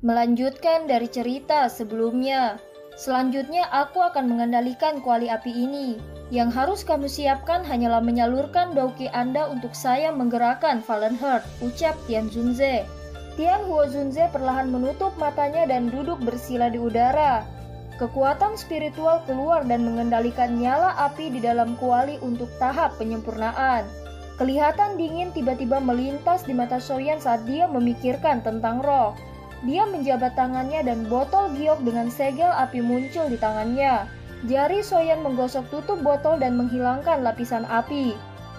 Melanjutkan dari cerita sebelumnya. Selanjutnya aku akan mengendalikan kuali api ini. Yang harus kamu siapkan hanyalah menyalurkan dauki Anda untuk saya menggerakkan Fallen Heart, ucap Tian Zunze. Tian Huozunze perlahan menutup matanya dan duduk bersila di udara. Kekuatan spiritual keluar dan mengendalikan nyala api di dalam kuali untuk tahap penyempurnaan. Kelihatan dingin tiba-tiba melintas di mata Soyan saat dia memikirkan tentang roh. Dia menjabat tangannya dan botol giok dengan segel api muncul di tangannya. Jari Soyan menggosok tutup botol dan menghilangkan lapisan api.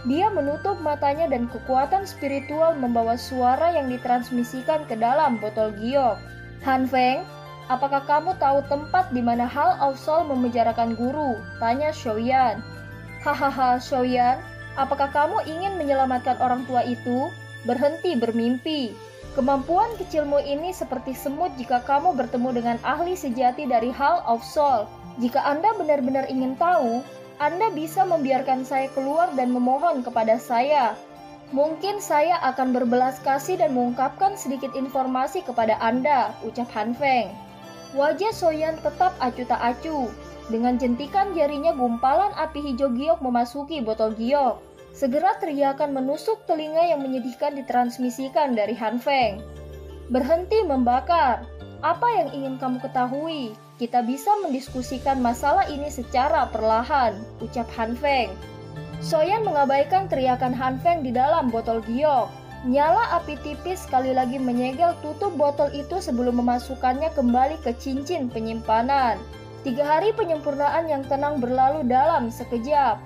Dia menutup matanya dan kekuatan spiritual membawa suara yang ditransmisikan ke dalam botol giok. Han Feng, apakah kamu tahu tempat di mana Hall of Soul memenjarakan guru? Tanya Xiaoyan. Hahaha, Xiaoyan, apakah kamu ingin menyelamatkan orang tua itu? Berhenti bermimpi. Kemampuan kecilmu ini seperti semut jika kamu bertemu dengan ahli sejati dari Hall of Soul. Jika Anda benar-benar ingin tahu, Anda bisa membiarkan saya keluar dan memohon kepada saya. Mungkin saya akan berbelas kasih dan mengungkapkan sedikit informasi kepada Anda, ucap Han Feng. Wajah Soyan tetap acuh tak acuh. Dengan jentikan jarinya gumpalan api hijau giok memasuki botol giok. Segera teriakan menusuk telinga yang menyedihkan ditransmisikan dari Han Feng. Berhenti membakar. Apa yang ingin kamu ketahui? Kita bisa mendiskusikan masalah ini secara perlahan, ucap Han Feng. Soyan mengabaikan teriakan Han Feng di dalam botol giok. Nyala api tipis sekali lagi menyegel tutup botol itu sebelum memasukkannya kembali ke cincin penyimpanan. 3 hari penyempurnaan yang tenang berlalu dalam sekejap.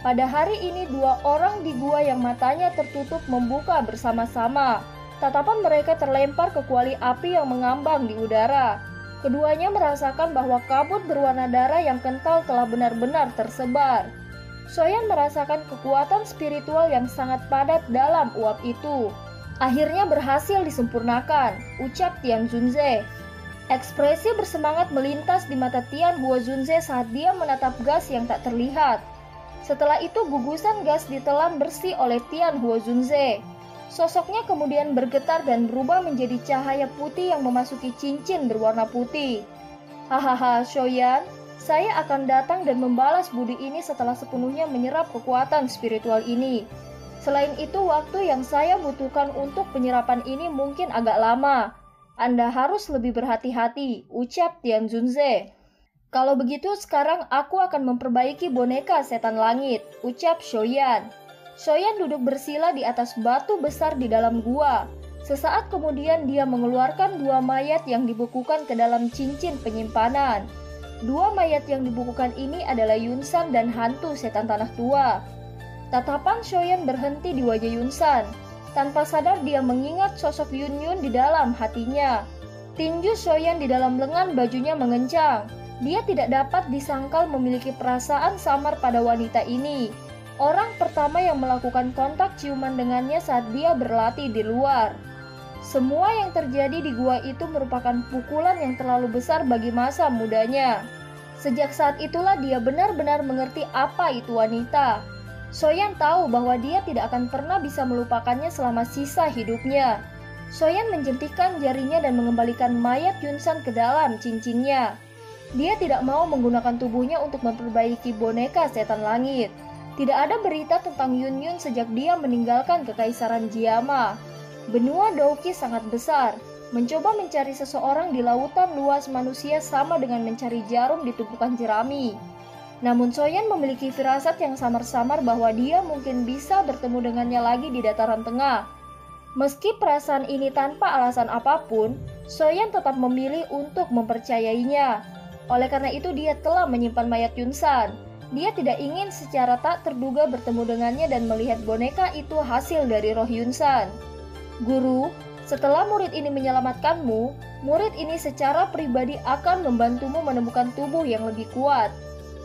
Pada hari ini 2 orang di gua yang matanya tertutup membuka bersama-sama. Tatapan mereka terlempar ke kuali api yang mengambang di udara. Keduanya merasakan bahwa kabut berwarna darah yang kental telah benar-benar tersebar. Soyan merasakan kekuatan spiritual yang sangat padat dalam uap itu. Akhirnya berhasil disempurnakan, ucap Tian Zunze. Ekspresi bersemangat melintas di mata Tian Huozunze saat dia menatap gas yang tak terlihat. Setelah itu gugusan gas ditelan bersih oleh Tian Huozunze. Sosoknya kemudian bergetar dan berubah menjadi cahaya putih yang memasuki cincin berwarna putih. Hahaha, Xiaoyan, saya akan datang dan membalas budi ini setelah sepenuhnya menyerap kekuatan spiritual ini. Selain itu, waktu yang saya butuhkan untuk penyerapan ini mungkin agak lama. Anda harus lebih berhati-hati, ucap Tian Zunze. Kalau begitu sekarang aku akan memperbaiki boneka setan langit, ucap Xiaoyan. Xiaoyan duduk bersila di atas batu besar di dalam gua. Sesaat kemudian dia mengeluarkan 2 mayat yang dibekukan ke dalam cincin penyimpanan. 2 mayat yang dibukukan ini adalah Yunsan dan hantu setan tanah tua. Tatapan Xiaoyan berhenti di wajah Yunsan. Tanpa sadar dia mengingat sosok Yun di dalam hatinya. Tinju Xiaoyan di dalam lengan bajunya mengencang. Dia tidak dapat disangkal memiliki perasaan samar pada wanita ini. Orang pertama yang melakukan kontak ciuman dengannya saat dia berlatih di luar. Semua yang terjadi di gua itu merupakan pukulan yang terlalu besar bagi masa mudanya. Sejak saat itulah dia benar-benar mengerti apa itu wanita. Soyan tahu bahwa dia tidak akan pernah bisa melupakannya selama sisa hidupnya. Soyan menjentikkan jarinya dan mengembalikan mayat Yunsan ke dalam cincinnya. Dia tidak mau menggunakan tubuhnya untuk memperbaiki boneka setan langit. Tidak ada berita tentang Yun sejak dia meninggalkan kekaisaran Jiama. Benua Dauki sangat besar. Mencoba mencari seseorang di lautan luas manusia sama dengan mencari jarum di tumpukan jerami. Namun Soyan memiliki firasat yang samar-samar bahwa dia mungkin bisa bertemu dengannya lagi di dataran tengah. Meski perasaan ini tanpa alasan apapun, Soyan tetap memilih untuk mempercayainya. Oleh karena itu dia telah menyimpan mayat Yunsan. Dia tidak ingin secara tak terduga bertemu dengannya dan melihat boneka itu hasil dari roh Yunsan. Guru, setelah murid ini menyelamatkanmu, murid ini secara pribadi akan membantumu menemukan tubuh yang lebih kuat,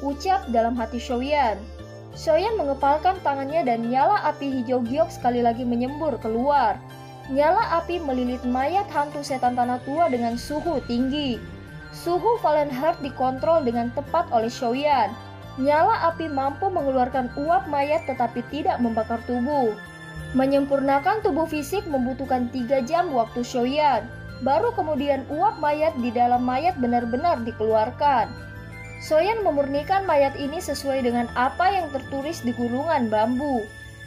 ucap dalam hati Xiaoyan. Xiaoyan mengepalkan tangannya dan nyala api hijau giok sekali lagi menyembur keluar. Nyala api melilit mayat hantu setan tanah tua dengan suhu tinggi. Suhu Fallen Heart dikontrol dengan tepat oleh Xiaoyan. Nyala api mampu mengeluarkan uap mayat tetapi tidak membakar tubuh. Menyempurnakan tubuh fisik membutuhkan 3 jam waktu Xiaoyan. Baru kemudian uap mayat di dalam mayat benar-benar dikeluarkan. Soyan memurnikan mayat ini sesuai dengan apa yang tertulis di gulungan bambu.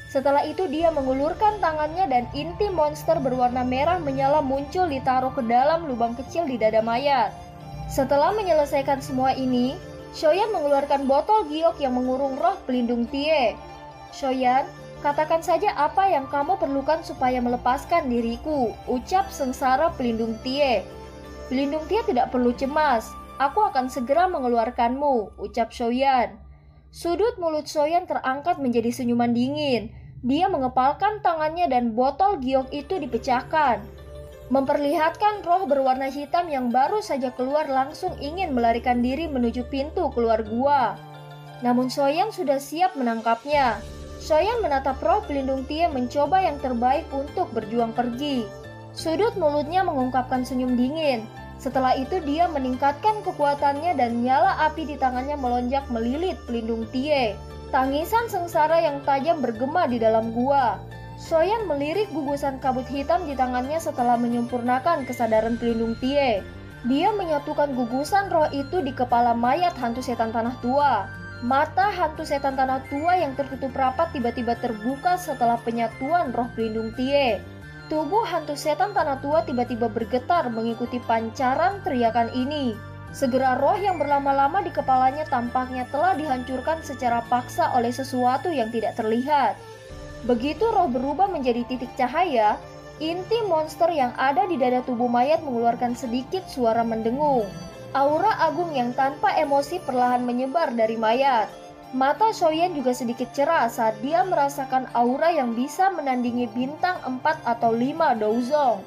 Setelah itu dia mengulurkan tangannya dan inti monster berwarna merah menyala muncul ditaruh ke dalam lubang kecil di dada mayat. Setelah menyelesaikan semua ini, Soyan mengeluarkan botol giok yang mengurung roh pelindung Tie. "Soyan, katakan saja apa yang kamu perlukan supaya melepaskan diriku," ucap sengsara pelindung Tie. "Pelindung Tie tidak perlu cemas, aku akan segera mengeluarkanmu," ucap Soyan. Sudut mulut Soyan terangkat menjadi senyuman dingin. Dia mengepalkan tangannya dan botol giok itu dipecahkan. Memperlihatkan roh berwarna hitam yang baru saja keluar langsung ingin melarikan diri menuju pintu keluar gua. Namun Soyan sudah siap menangkapnya. Soyan menatap roh pelindung Tie mencoba yang terbaik untuk berjuang pergi. Sudut mulutnya mengungkapkan senyum dingin. Setelah itu dia meningkatkan kekuatannya dan nyala api di tangannya melonjak melilit pelindung Tie. Tangisan sengsara yang tajam bergema di dalam gua. Soyan melirik gugusan kabut hitam di tangannya setelah menyempurnakan kesadaran pelindung Tie. Dia menyatukan gugusan roh itu di kepala mayat hantu setan tanah tua. Mata hantu setan tanah tua yang tertutup rapat tiba-tiba terbuka setelah penyatuan roh pelindung Tie. Tubuh hantu setan tanah tua tiba-tiba bergetar mengikuti pancaran teriakan ini. Segera roh yang berlama-lama di kepalanya tampaknya telah dihancurkan secara paksa oleh sesuatu yang tidak terlihat. Begitu roh berubah menjadi titik cahaya, inti monster yang ada di dada tubuh mayat mengeluarkan sedikit suara mendengung. Aura agung yang tanpa emosi perlahan menyebar dari mayat. Mata Soyan juga sedikit cerah saat dia merasakan aura yang bisa menandingi bintang 4 atau 5 Douzong.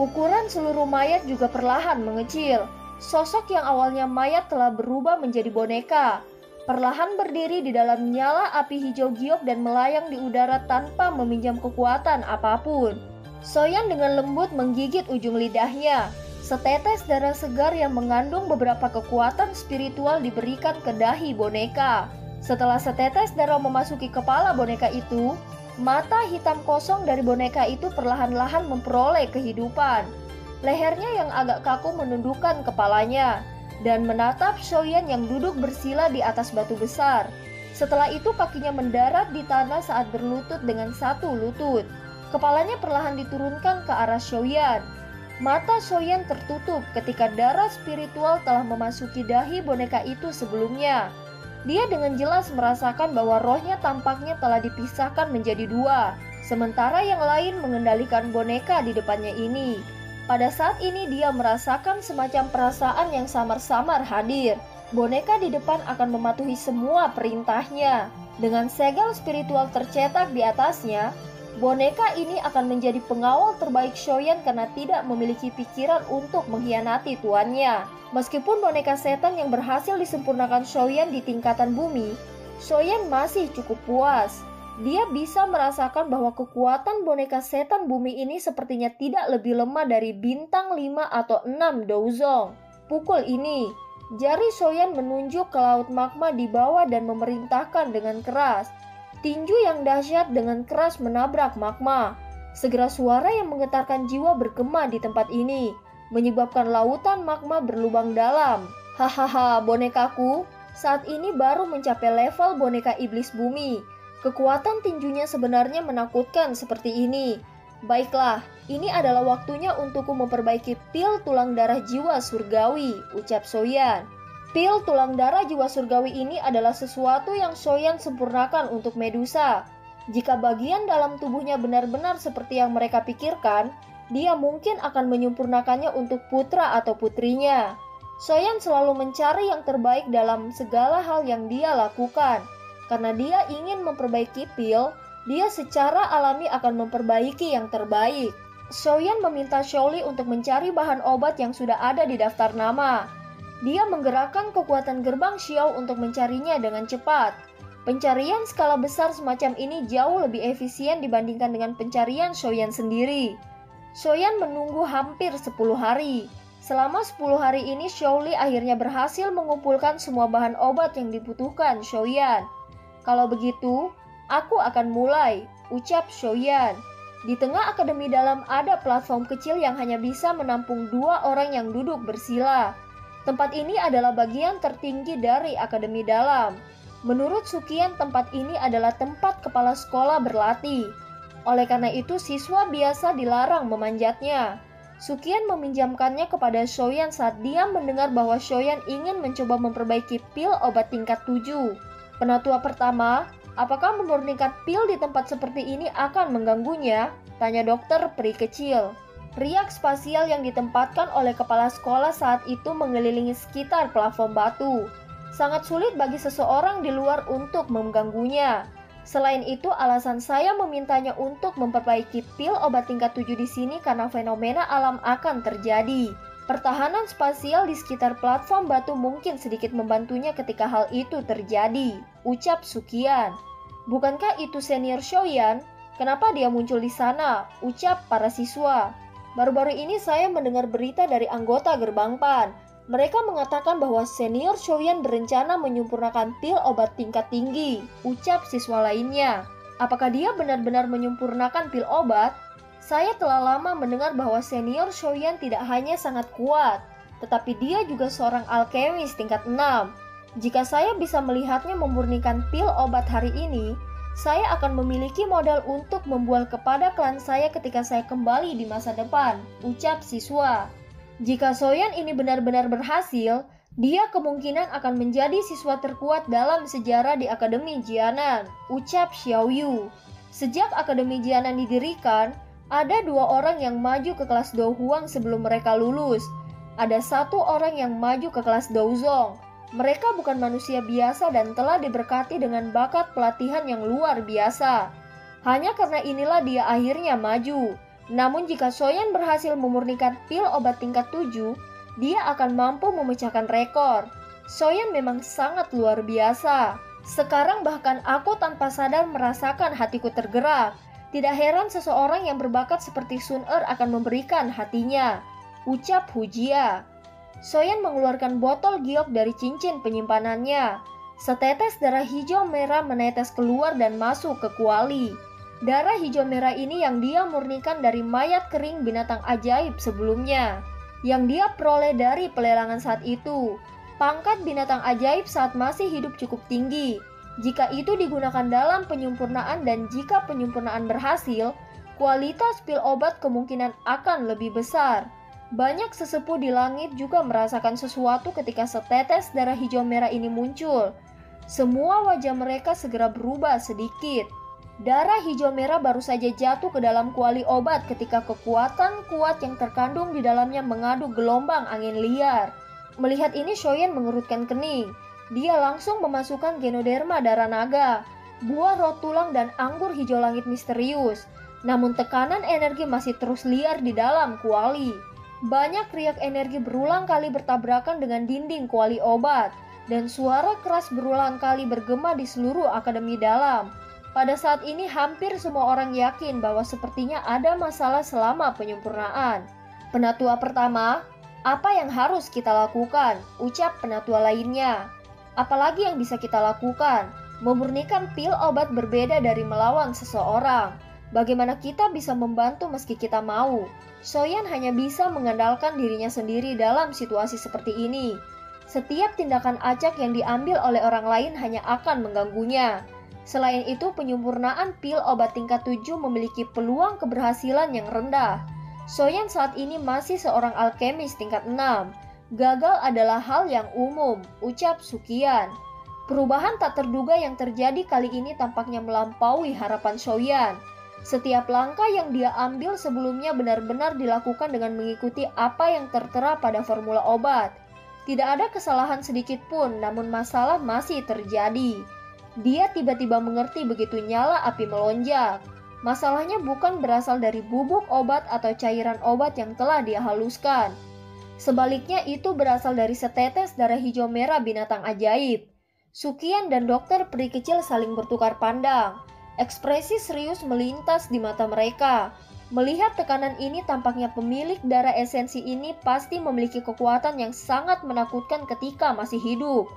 Ukuran seluruh mayat juga perlahan mengecil. Sosok yang awalnya mayat telah berubah menjadi boneka. Perlahan berdiri di dalam nyala api hijau giok dan melayang di udara tanpa meminjam kekuatan apapun. Soyan dengan lembut menggigit ujung lidahnya. Setetes darah segar yang mengandung beberapa kekuatan spiritual diberikan ke dahi boneka. Setelah setetes darah memasuki kepala boneka itu, mata hitam kosong dari boneka itu perlahan-lahan memperoleh kehidupan. Lehernya yang agak kaku menundukkan kepalanya dan menatap Soyan yang duduk bersila di atas batu besar. Setelah itu kakinya mendarat di tanah saat berlutut dengan satu lutut. Kepalanya perlahan diturunkan ke arah Soyan. Mata Soyan tertutup ketika darah spiritual telah memasuki dahi boneka itu sebelumnya. Dia dengan jelas merasakan bahwa rohnya tampaknya telah dipisahkan menjadi dua, sementara yang lain mengendalikan boneka di depannya ini. Pada saat ini dia merasakan semacam perasaan yang samar-samar hadir. Boneka di depan akan mematuhi semua perintahnya. Dengan segel spiritual tercetak di atasnya, boneka ini akan menjadi pengawal terbaik Soyan karena tidak memiliki pikiran untuk mengkhianati tuannya. Meskipun boneka setan yang berhasil disempurnakan Soyan di tingkatan bumi, Soyan masih cukup puas. Dia bisa merasakan bahwa kekuatan boneka setan bumi ini sepertinya tidak lebih lemah dari bintang 5 atau 6 Douzong. Pukul ini, jari Soyan menunjuk ke laut magma di bawah dan memerintahkan dengan keras. Tinju yang dahsyat dengan keras menabrak magma. Segera suara yang menggetarkan jiwa bergema di tempat ini, menyebabkan lautan magma berlubang dalam. "Hahaha, bonekaku, saat ini baru mencapai level boneka iblis bumi. Kekuatan tinjunya sebenarnya menakutkan seperti ini. Baiklah, ini adalah waktunya untukku memperbaiki pil tulang darah jiwa surgawi," ucap Soyan. Pil tulang darah jiwa surgawi ini adalah sesuatu yang Soyan sempurnakan untuk Medusa. Jika bagian dalam tubuhnya benar-benar seperti yang mereka pikirkan, dia mungkin akan menyempurnakannya untuk putra atau putrinya. Soyan selalu mencari yang terbaik dalam segala hal yang dia lakukan. Karena dia ingin memperbaiki pil, dia secara alami akan memperbaiki yang terbaik. Soyan meminta Shaoli untuk mencari bahan obat yang sudah ada di daftar nama. Dia menggerakkan kekuatan gerbang Xiao untuk mencarinya dengan cepat. Pencarian skala besar semacam ini jauh lebih efisien dibandingkan dengan pencarian Soyan sendiri. Soyan menunggu hampir 10 hari. Selama 10 hari ini Shaoli akhirnya berhasil mengumpulkan semua bahan obat yang dibutuhkan Soyan. "Kalau begitu, aku akan mulai," ucap Soyan. Di tengah akademi dalam ada platform kecil yang hanya bisa menampung 2 orang yang duduk bersila. Tempat ini adalah bagian tertinggi dari akademi dalam. Menurut Sukian, tempat ini adalah tempat kepala sekolah berlatih. Oleh karena itu, siswa biasa dilarang memanjatnya. Sukian meminjamkannya kepada Soyan saat dia mendengar bahwa Soyan ingin mencoba memperbaiki pil obat tingkat 7. Penatua pertama, apakah memurnikan pil di tempat seperti ini akan mengganggunya? Tanya dokter peri kecil. Riak spasial yang ditempatkan oleh kepala sekolah saat itu mengelilingi sekitar plafon batu. Sangat sulit bagi seseorang di luar untuk mengganggunya. Selain itu, alasan saya memintanya untuk memperbaiki pil obat tingkat 7 di sini karena fenomena alam akan terjadi. Pertahanan spasial di sekitar platform batu mungkin sedikit membantunya ketika hal itu terjadi, ucap Sukian. Bukankah itu senior Soyan? Kenapa dia muncul di sana? Ucap para siswa. Baru-baru ini saya mendengar berita dari anggota Gerbang PAN. Mereka mengatakan bahwa senior Soyan berencana menyempurnakan pil obat tingkat tinggi, ucap siswa lainnya. Apakah dia benar-benar menyempurnakan pil obat? Saya telah lama mendengar bahwa senior Soyan tidak hanya sangat kuat, tetapi dia juga seorang alkemis tingkat 6. Jika saya bisa melihatnya memurnikan pil obat hari ini, saya akan memiliki modal untuk membual kepada klan saya ketika saya kembali di masa depan, ucap siswa. Jika Soyan ini benar-benar berhasil, dia kemungkinan akan menjadi siswa terkuat dalam sejarah di Akademi Jianan, ucap Xiaoyu. Sejak Akademi Jianan didirikan, ada 2 orang yang maju ke kelas Douhuang sebelum mereka lulus. Ada 1 orang yang maju ke kelas Douzong. Mereka bukan manusia biasa dan telah diberkati dengan bakat pelatihan yang luar biasa. Hanya karena inilah dia akhirnya maju. Namun jika Soyan berhasil memurnikan pil obat tingkat 7, dia akan mampu memecahkan rekor. Soyan memang sangat luar biasa. Sekarang bahkan aku tanpa sadar merasakan hatiku tergerak. Tidak heran seseorang yang berbakat seperti Sun Er akan memberikan hatinya, ucap Hujia. Soyan mengeluarkan botol giok dari cincin penyimpanannya. Setetes darah hijau merah menetes keluar dan masuk ke kuali. Darah hijau merah ini yang dia murnikan dari mayat kering binatang ajaib sebelumnya, yang dia peroleh dari pelelangan saat itu. Pangkat binatang ajaib saat masih hidup cukup tinggi. Jika itu digunakan dalam penyempurnaan dan jika penyempurnaan berhasil, kualitas pil obat kemungkinan akan lebih besar. Banyak sesepuh di langit juga merasakan sesuatu ketika setetes darah hijau merah ini muncul. Semua wajah mereka segera berubah sedikit. Darah hijau merah baru saja jatuh ke dalam kuali obat ketika kekuatan kuat yang terkandung di dalamnya mengadu gelombang angin liar. Melihat ini, Soyan mengerutkan kening. Dia langsung memasukkan Genoderma darah naga, buah roh tulang dan anggur hijau langit misterius. Namun tekanan energi masih terus liar di dalam kuali. Banyak riak energi berulang kali bertabrakan dengan dinding kuali obat, dan suara keras berulang kali bergema di seluruh akademi dalam. Pada saat ini hampir semua orang yakin bahwa sepertinya ada masalah selama penyempurnaan. Penatua pertama, apa yang harus kita lakukan? Ucap penatua lainnya. Apalagi yang bisa kita lakukan? Memurnikan pil obat berbeda dari melawan seseorang. Bagaimana kita bisa membantu meski kita mau? Soyan hanya bisa mengandalkan dirinya sendiri dalam situasi seperti ini. Setiap tindakan acak yang diambil oleh orang lain hanya akan mengganggunya. Selain itu, penyempurnaan pil obat tingkat 7 memiliki peluang keberhasilan yang rendah. Soyan saat ini masih seorang alkemis tingkat 6. Gagal adalah hal yang umum, ucap Sukian. Perubahan tak terduga yang terjadi kali ini tampaknya melampaui harapan Soyan. Setiap langkah yang dia ambil sebelumnya benar-benar dilakukan dengan mengikuti apa yang tertera pada formula obat. Tidak ada kesalahan sedikit pun, namun masalah masih terjadi. Dia tiba-tiba mengerti begitu nyala api melonjak. Masalahnya bukan berasal dari bubuk obat atau cairan obat yang telah dia haluskan. Sebaliknya itu berasal dari setetes darah hijau merah binatang ajaib. Sukian dan dokter peri kecil saling bertukar pandang. Ekspresi serius melintas di mata mereka. Melihat tekanan ini, tampaknya pemilik darah esensi ini pasti memiliki kekuatan yang sangat menakutkan ketika masih hidup.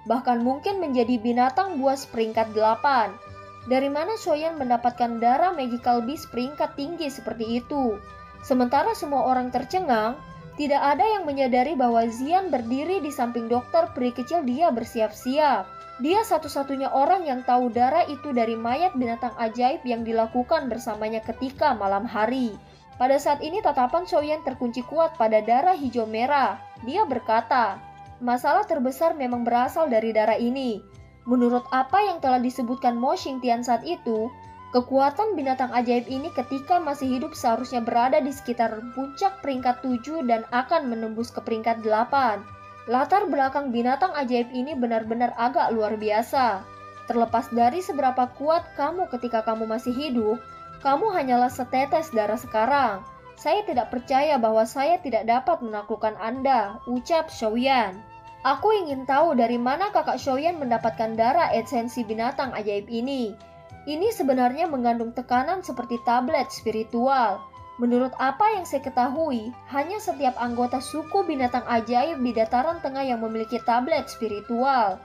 Bahkan mungkin menjadi binatang buas peringkat 8. Dari mana Shoyan mendapatkan darah Magical Beast peringkat tinggi seperti itu? Sementara semua orang tercengang, tidak ada yang menyadari bahwa Xian berdiri di samping dokter peri kecil. Dia bersiap-siap. Dia satu-satunya orang yang tahu darah itu dari mayat binatang ajaib yang dilakukan bersamanya ketika malam hari. Pada saat ini tatapan Shoyan terkunci kuat pada darah hijau merah. Dia berkata, masalah terbesar memang berasal dari darah ini. Menurut apa yang telah disebutkan Mo Xingtian saat itu, kekuatan binatang ajaib ini ketika masih hidup seharusnya berada di sekitar puncak peringkat 7 dan akan menembus ke peringkat 8. Latar belakang binatang ajaib ini benar-benar agak luar biasa. Terlepas dari seberapa kuat kamu ketika kamu masih hidup, kamu hanyalah setetes darah sekarang. Saya tidak percaya bahwa saya tidak dapat menaklukkan Anda, ucap Shoyan. Aku ingin tahu dari mana kakak Shoyan mendapatkan darah esensi binatang ajaib ini. Ini sebenarnya mengandung tekanan seperti tablet spiritual. Menurut apa yang saya ketahui, hanya setiap anggota suku binatang ajaib di dataran tengah yang memiliki tablet spiritual.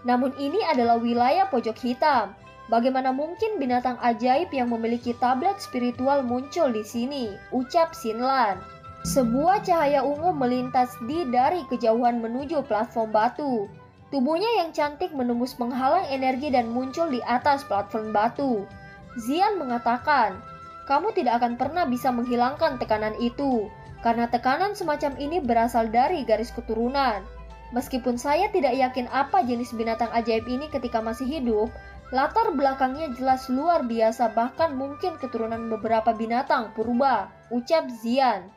Namun ini adalah wilayah pojok hitam. Bagaimana mungkin binatang ajaib yang memiliki tablet spiritual muncul di sini? Ucap Xinlan. Sebuah cahaya ungu melintas dari kejauhan menuju platform batu. Tubuhnya yang cantik menembus penghalang energi dan muncul di atas platform batu. Xian mengatakan, kamu tidak akan pernah bisa menghilangkan tekanan itu, karena tekanan semacam ini berasal dari garis keturunan. Meskipun saya tidak yakin apa jenis binatang ajaib ini ketika masih hidup, latar belakangnya jelas luar biasa, bahkan mungkin keturunan beberapa binatang purba, ucap Xian.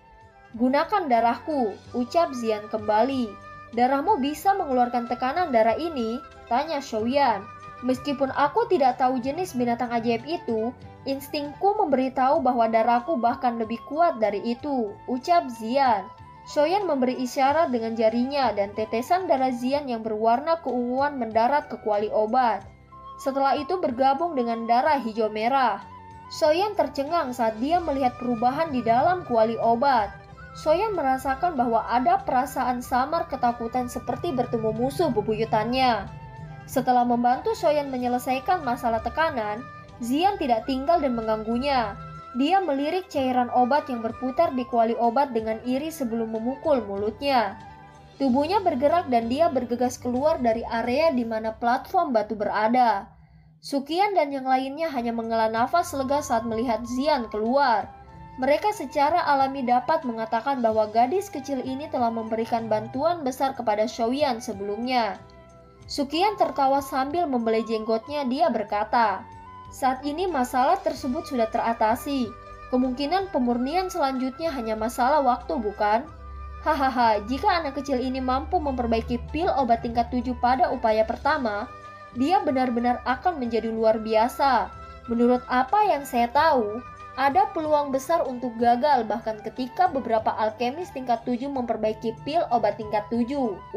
Gunakan darahku, ucap Xian kembali. Darahmu bisa mengeluarkan tekanan darah ini? Tanya Shoyan. Meskipun aku tidak tahu jenis binatang ajaib itu, instingku memberitahu bahwa darahku bahkan lebih kuat dari itu, ucap Xian. Shoyan memberi isyarat dengan jarinya dan tetesan darah Xian yang berwarna keunguan mendarat ke kuali obat. Setelah itu bergabung dengan darah hijau merah. Shoyan tercengang saat dia melihat perubahan di dalam kuali obat. Shoyan merasakan bahwa ada perasaan samar ketakutan seperti bertemu musuh bebuyutannya. Setelah membantu Shoyan menyelesaikan masalah tekanan, Xian tidak tinggal dan mengganggunya. Dia melirik cairan obat yang berputar di kuali obat dengan iri sebelum memukul mulutnya. Tubuhnya bergerak dan dia bergegas keluar dari area di mana platform batu berada. Sukian dan yang lainnya hanya menghela nafas lega saat melihat Xian keluar. Mereka secara alami dapat mengatakan bahwa gadis kecil ini telah memberikan bantuan besar kepada Shoyan sebelumnya. Sukian tertawa sambil membelai jenggotnya. Dia berkata, saat ini masalah tersebut sudah teratasi. Kemungkinan pemurnian selanjutnya hanya masalah waktu, bukan? Hahaha, jika anak kecil ini mampu memperbaiki pil obat tingkat 7 pada upaya pertama, dia benar-benar akan menjadi luar biasa. Menurut apa yang saya tahu, ada peluang besar untuk gagal bahkan ketika beberapa alkemis tingkat 7 memperbaiki pil obat tingkat 7,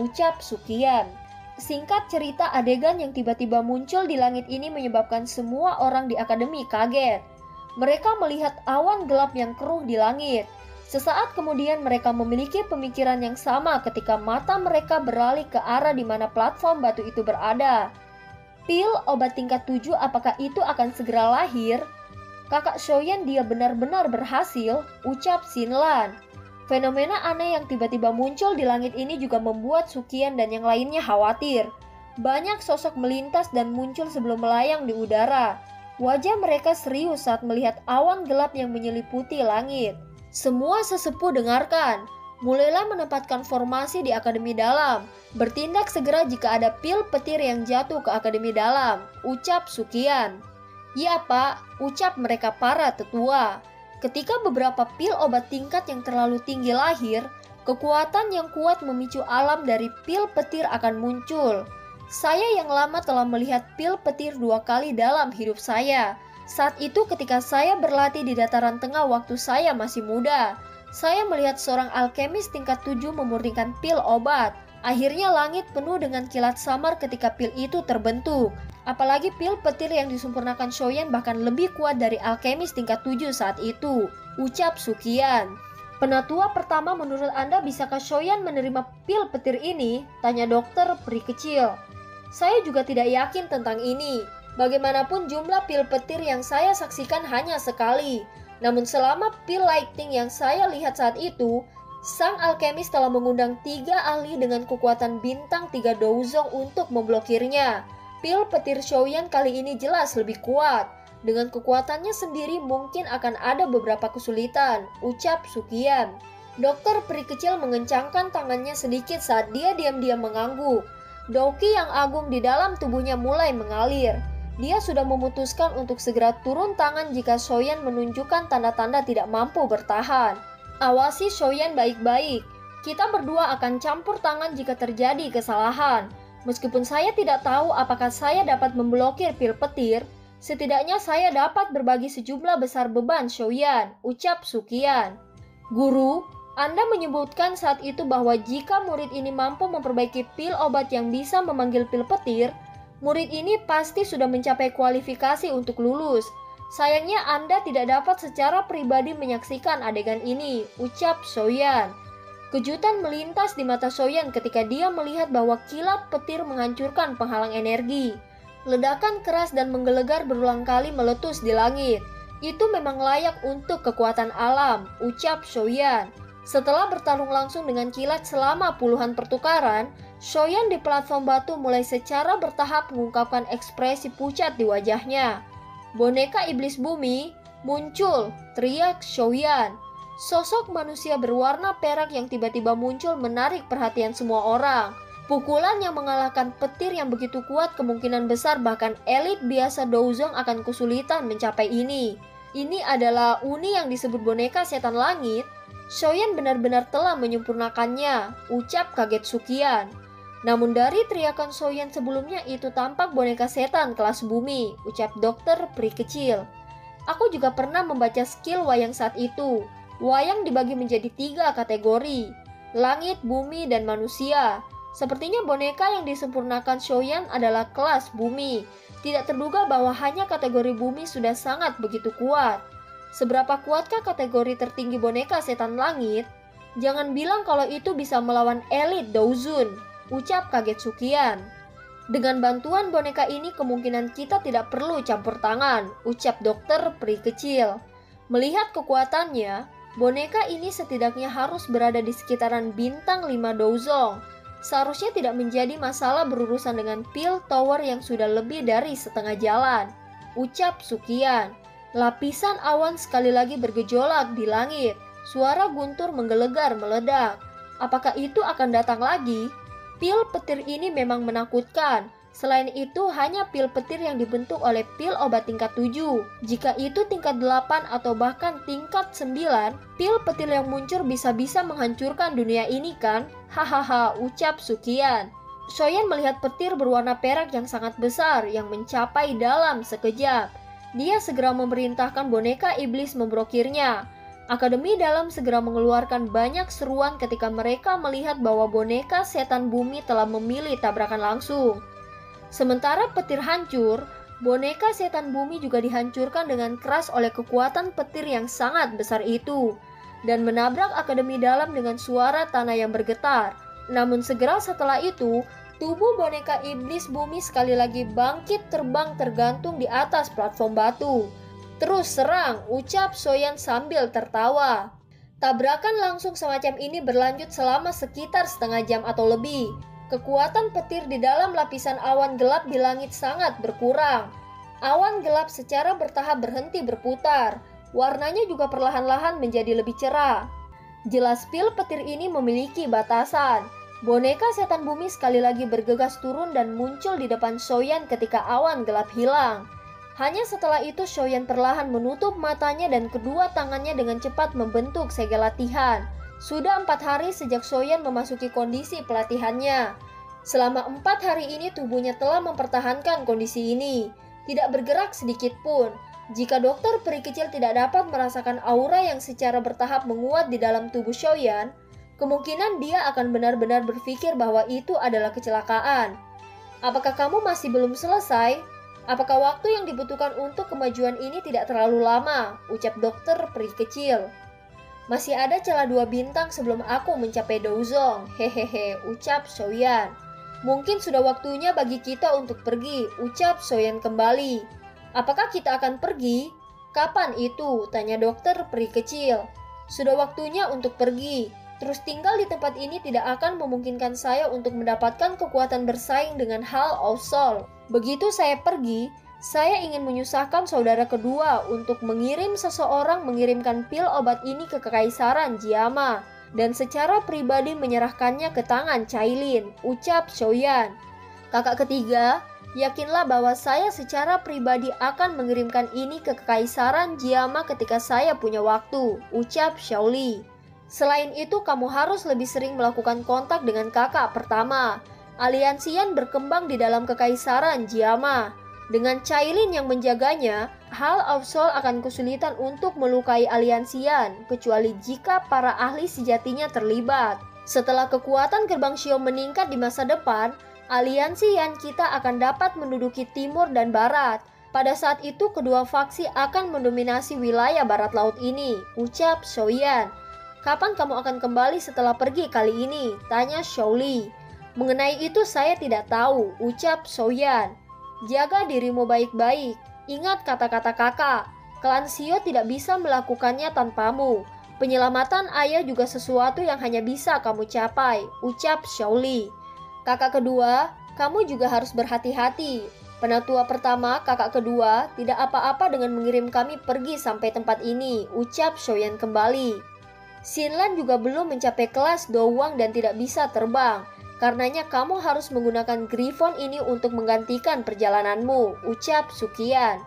ucap Sukian. Singkat cerita, adegan yang tiba-tiba muncul di langit ini menyebabkan semua orang di akademi kaget. Mereka melihat awan gelap yang keruh di langit. Sesaat kemudian mereka memiliki pemikiran yang sama ketika mata mereka beralih ke arah di mana platform batu itu berada. Pil obat tingkat 7, apakah itu akan segera lahir? Kakak Shoyan, dia benar-benar berhasil, ucap Xinlan. Fenomena aneh yang tiba-tiba muncul di langit ini juga membuat Sukian dan yang lainnya khawatir. Banyak sosok melintas dan muncul sebelum melayang di udara. Wajah mereka serius saat melihat awan gelap yang menyeliputi langit. Semua sesepuh dengarkan. Mulailah menempatkan formasi di akademi dalam. Bertindak segera jika ada pil petir yang jatuh ke akademi dalam, ucap Sukian. Ya Pak, ucap mereka para tetua. Ketika beberapa pil obat tingkat yang terlalu tinggi lahir, kekuatan yang kuat memicu alam dari pil petir akan muncul. Saya yang lama telah melihat pil petir 2 kali dalam hidup saya. Saat itu ketika saya berlatih di dataran tengah waktu saya masih muda. Saya melihat seorang alkemis tingkat 7 memurnikan pil obat. Akhirnya langit penuh dengan kilat samar ketika pil itu terbentuk. Apalagi pil petir yang disempurnakan Shoyan bahkan lebih kuat dari alkemis tingkat 7 saat itu, ucap Sukian. Penatua pertama, menurut Anda bisakah Shoyan menerima pil petir ini? Tanya dokter peri kecil. Saya juga tidak yakin tentang ini. Bagaimanapun jumlah pil petir yang saya saksikan hanya sekali. Namun selama pil lighting yang saya lihat saat itu, sang alkemis telah mengundang 3 ahli dengan kekuatan bintang 3 Douzong untuk memblokirnya. Pil petir Shoyan kali ini jelas lebih kuat. Dengan kekuatannya sendiri mungkin akan ada beberapa kesulitan, ucap Sukian. Dokter peri kecil mengencangkan tangannya sedikit saat dia diam-diam mengangguk. Doki yang agung di dalam tubuhnya mulai mengalir. Dia sudah memutuskan untuk segera turun tangan jika Shoyan menunjukkan tanda-tanda tidak mampu bertahan. Awasi Shoyan baik-baik. Kita berdua akan campur tangan jika terjadi kesalahan. Meskipun saya tidak tahu apakah saya dapat memblokir pil petir, setidaknya saya dapat berbagi sejumlah besar beban Shoyan, ucap Sukian. Guru, Anda menyebutkan saat itu bahwa jika murid ini mampu memperbaiki pil obat yang bisa memanggil pil petir, murid ini pasti sudah mencapai kualifikasi untuk lulus. Sayangnya Anda tidak dapat secara pribadi menyaksikan adegan ini, ucap Shoyan. Kejutan melintas di mata Shoyan ketika dia melihat bahwa kilat petir menghancurkan penghalang energi. Ledakan keras dan menggelegar berulang kali meletus di langit. Itu memang layak untuk kekuatan alam, ucap Shoyan. Setelah bertarung langsung dengan kilat selama puluhan pertukaran, Shoyan di platform batu mulai secara bertahap mengungkapkan ekspresi pucat di wajahnya. Boneka iblis bumi muncul, teriak Shoyan. Sosok manusia berwarna perak yang tiba-tiba muncul menarik perhatian semua orang. Pukulan yang mengalahkan petir yang begitu kuat kemungkinan besar bahkan elit biasa Douzong akan kesulitan mencapai ini. Ini adalah uni yang disebut boneka setan langit. Shoyan benar-benar telah menyempurnakannya, ucap kaget Sukian. Namun dari teriakan Shoyan sebelumnya itu tampak boneka setan kelas bumi, ucap dokter peri kecil. Aku juga pernah membaca skill wayang saat itu. Wayang dibagi menjadi 3 kategori, langit, bumi, dan manusia. Sepertinya boneka yang disempurnakan Shoyan adalah kelas bumi. Tidak terduga bahwa hanya kategori bumi sudah sangat begitu kuat. Seberapa kuatkah kategori tertinggi boneka setan langit? Jangan bilang kalau itu bisa melawan elit Douzun, ucap kaget Sukian. Dengan bantuan boneka ini kemungkinan kita tidak perlu campur tangan, ucap dokter peri kecil. Melihat kekuatannya, boneka ini setidaknya harus berada di sekitaran bintang 5 Douzong. Seharusnya tidak menjadi masalah berurusan dengan pil tower yang sudah lebih dari setengah jalan, ucap Sukian. Lapisan awan sekali lagi bergejolak di langit. Suara guntur menggelegar meledak. Apakah itu akan datang lagi? Pil petir ini memang menakutkan. Selain itu hanya pil petir yang dibentuk oleh pil obat tingkat 7. Jika itu tingkat 8 atau bahkan tingkat 9, pil petir yang muncul bisa-bisa menghancurkan dunia ini kan? Hahaha, ucap Sukian. Shoyan melihat petir berwarna perak yang sangat besar yang mencapai dalam sekejap. Dia segera memerintahkan boneka iblis memblokirnya. Akademi Dalam segera mengeluarkan banyak seruan ketika mereka melihat bahwa boneka setan bumi telah memilih tabrakan langsung. Sementara petir hancur, boneka setan bumi juga dihancurkan dengan keras oleh kekuatan petir yang sangat besar itu dan menabrak Akademi Dalam dengan suara tanah yang bergetar. Namun segera setelah itu, tubuh boneka iblis bumi sekali lagi bangkit terbang tergantung di atas platform batu. Terus serang, ucap Shoyan sambil tertawa. Tabrakan langsung semacam ini berlanjut selama sekitar setengah jam atau lebih. Kekuatan petir di dalam lapisan awan gelap di langit sangat berkurang. Awan gelap secara bertahap berhenti berputar. Warnanya juga perlahan-lahan menjadi lebih cerah. Jelas pil petir ini memiliki batasan. Boneka setan bumi sekali lagi bergegas turun dan muncul di depan Shoyan ketika awan gelap hilang. Hanya setelah itu Shoyan perlahan menutup matanya dan kedua tangannya dengan cepat membentuk segel latihan. Sudah 4 hari sejak Shoyan memasuki kondisi pelatihannya. Selama 4 hari ini tubuhnya telah mempertahankan kondisi ini, tidak bergerak sedikit pun. Jika dokter peri kecil tidak dapat merasakan aura yang secara bertahap menguat di dalam tubuh Shoyan, kemungkinan dia akan benar-benar berpikir bahwa itu adalah kecelakaan. Apakah kamu masih belum selesai? Apakah waktu yang dibutuhkan untuk kemajuan ini tidak terlalu lama? Ucap dokter peri kecil. Masih ada celah 2 bintang sebelum aku mencapai Douzong. Hehehe, ucap Shoyan. Mungkin sudah waktunya bagi kita untuk pergi, ucap Soyan kembali. Apakah kita akan pergi? Kapan itu? Tanya dokter peri kecil. Sudah waktunya untuk pergi. Terus tinggal di tempat ini tidak akan memungkinkan saya untuk mendapatkan kekuatan bersaing dengan Hal of Soul. Begitu saya pergi, saya ingin menyusahkan saudara kedua untuk seseorang mengirimkan pil obat ini ke Kekaisaran Jiama dan secara pribadi menyerahkannya ke tangan Cailin, ucap Shoyan. Kakak ketiga, yakinlah bahwa saya secara pribadi akan mengirimkan ini ke Kekaisaran Jiama ketika saya punya waktu, ucap Shaoli. Selain itu, kamu harus lebih sering melakukan kontak dengan kakak pertama. Aliansian berkembang di dalam Kekaisaran Jiama. Dengan Cailin yang menjaganya, Hal of Soul akan kesulitan untuk melukai Aliansian, kecuali jika para ahli sejatinya terlibat. Setelah kekuatan gerbang Shio meningkat di masa depan, Aliansian kita akan dapat menduduki timur dan barat. Pada saat itu, kedua faksi akan mendominasi wilayah barat laut ini, ucap Shoyan. Kapan kamu akan kembali setelah pergi kali ini? Tanya Shaoli. Mengenai itu saya tidak tahu, ucap Shoyan. Jaga dirimu baik-baik. Ingat kata-kata kakak. Klan Shio tidak bisa melakukannya tanpamu. Penyelamatan ayah juga sesuatu yang hanya bisa kamu capai, ucap Shaoli. Kakak kedua, kamu juga harus berhati-hati. Penatua pertama, kakak kedua, tidak apa-apa dengan mengirim kami pergi sampai tempat ini, ucap Shoyan kembali. Xinlan juga belum mencapai kelas Dowang dan tidak bisa terbang. Karenanya kamu harus menggunakan Griffon ini untuk menggantikan perjalananmu, ucap Sukian.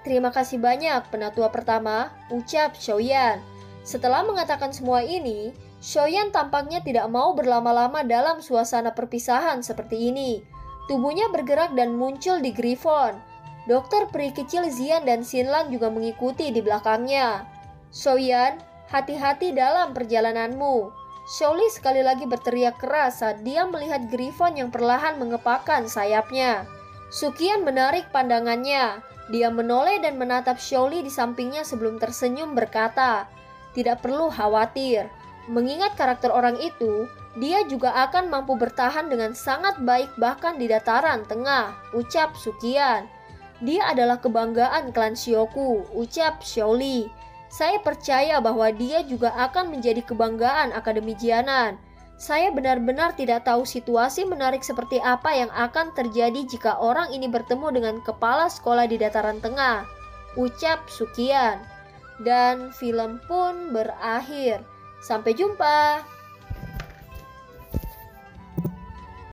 Terima kasih banyak, penatua pertama, ucap Shoyan. Setelah mengatakan semua ini, Shoyan tampaknya tidak mau berlama-lama dalam suasana perpisahan seperti ini. Tubuhnya bergerak dan muncul di Griffon. Dokter peri kecil Xian dan Xinlan juga mengikuti di belakangnya. Shoyan, hati-hati dalam perjalananmu. Shaoli sekali lagi berteriak keras saat dia melihat Griffon yang perlahan mengepakkan sayapnya. Sukian menarik pandangannya. Dia menoleh dan menatap Shaoli di sampingnya sebelum tersenyum berkata, "Tidak perlu khawatir. Mengingat karakter orang itu, dia juga akan mampu bertahan dengan sangat baik bahkan di dataran tengah," ucap Sukian. "Dia adalah kebanggaan klan Shioku," ucap Shaoli. "Saya percaya bahwa dia juga akan menjadi kebanggaan Akademi Jianan. Saya benar-benar tidak tahu situasi menarik seperti apa yang akan terjadi jika orang ini bertemu dengan kepala sekolah di dataran tengah," ucap Sukian. Dan film pun berakhir. Sampai jumpa.